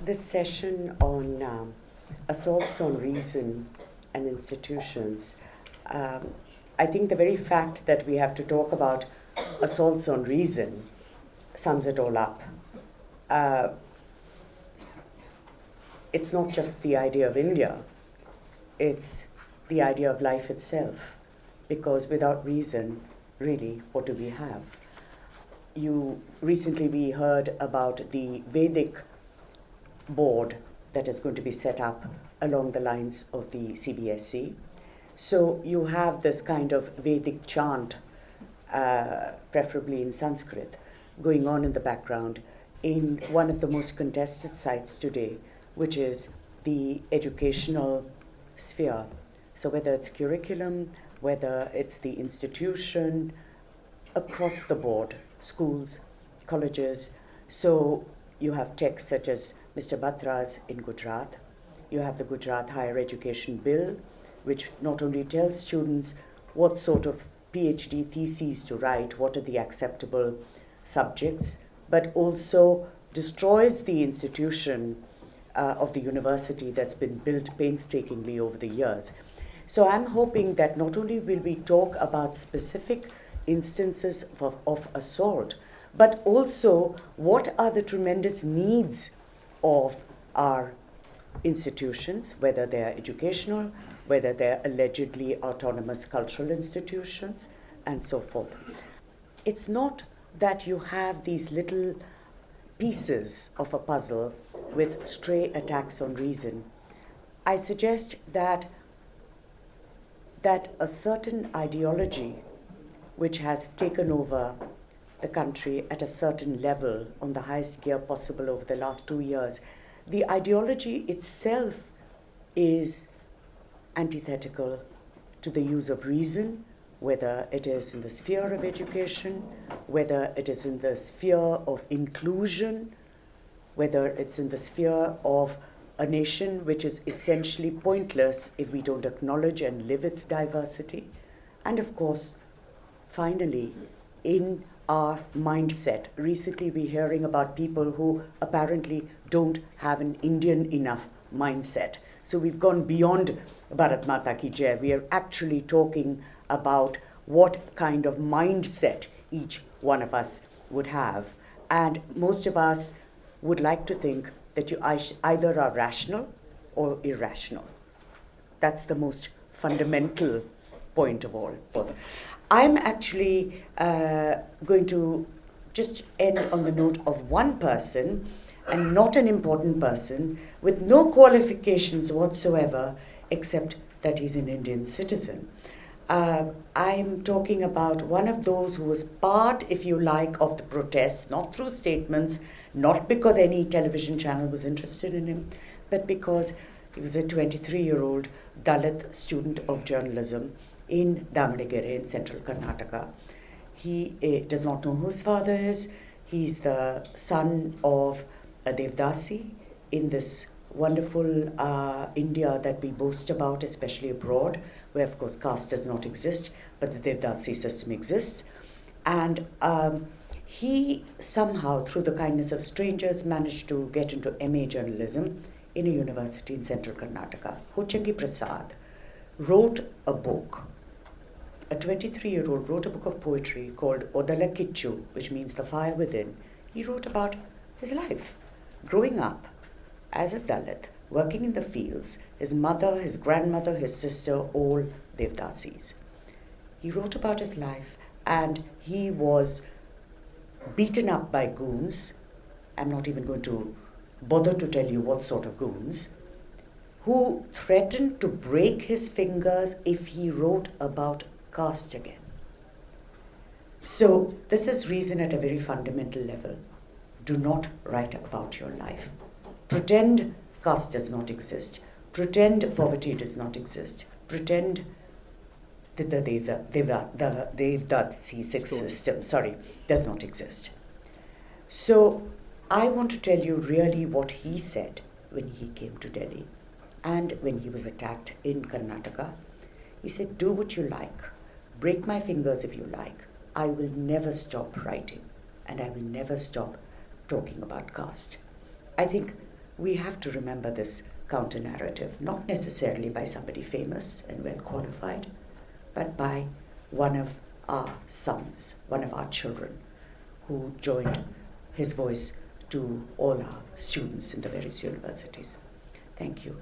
This session on assaults on reason and institutions, I think the very fact that we have to talk about assaults on reason sums it all up. It's not just the idea of India, it's the idea of life itself, because without reason, really, what do we have? Recently we heard about the Vedic board that is going to be set up along the lines of the CBSE. So you have this kind of Vedic chant, preferably in Sanskrit, going on in the background in one of the most contested sites today, which is the educational sphere. So whether it's curriculum, whether it's the institution, across the board, schools, colleges. So you have texts such as Mr. Batra's in Gujarat. You have the Gujarat Higher Education Bill, which not only tells students what sort of PhD theses to write, what are the acceptable subjects, but also destroys the institution of the university that's been built painstakingly over the years. So I'm hoping that not only will we talk about specific instances of assault, but also what are the tremendous needs of our institutions, whether they're educational, whether they're allegedly autonomous cultural institutions, and so forth. It's not that you have these little pieces of a puzzle with stray attacks on reason. I suggest that a certain ideology which has taken over the country at a certain level on the highest gear possible over the last 2 years, the ideology itself is antithetical to the use of reason, whether it is in the sphere of education, whether it is in the sphere of inclusion, whether it's in the sphere of a nation which is essentially pointless if we don't acknowledge and live its diversity, and of course, finally, in our mindset. Recently we're hearing about people who apparently don't have an Indian enough mindset. So we've gone beyond Bharat Mata Ki Jai. We are actually talking about what kind of mindset each one of us would have. And most of us would like to think that you either are rational or irrational. That's the most fundamental point of all. I'm actually going to just end on the note of one person, and not an important person, with no qualifications whatsoever, except that he's an Indian citizen. I'm talking about one of those who was part, if you like, of the protests, not through statements, not because any television channel was interested in him, but because he was a 23-year-old Dalit student of journalism in Damodar in central Karnataka. He does not know who his father is. He's the son of a Devdasi in this wonderful India that we boast about, especially abroad, where of course caste does not exist, but the Devdasi system exists. And he somehow, through the kindness of strangers, managed to get into MA journalism in a university in central Karnataka. Huchangi Prasad wrote a book. A 23-year-old wrote a book of poetry called Odala Kichu, which means the fire within. He wrote about his life, growing up as a Dalit, working in the fields, his mother, his grandmother, his sister, all Devdasis. He wrote about his life, and he was beaten up by goons. I'm not even going to bother to tell you what sort of goons, who threatened to break his fingers if he wrote about caste again. So this is reason at a very fundamental level. Do not write about your life. Pretend caste does not exist. Pretend poverty does not exist. Pretend that the Devdasi system, does not exist. So I want to tell you really what he said when he came to Delhi and when he was attacked in Karnataka. He said, do what you like. Break my fingers if you like. I will never stop writing, and I will never stop talking about caste. I think we have to remember this counter-narrative, not necessarily by somebody famous and well-qualified, but by one of our sons, one of our children, who joined his voice to all our students in the various universities. Thank you.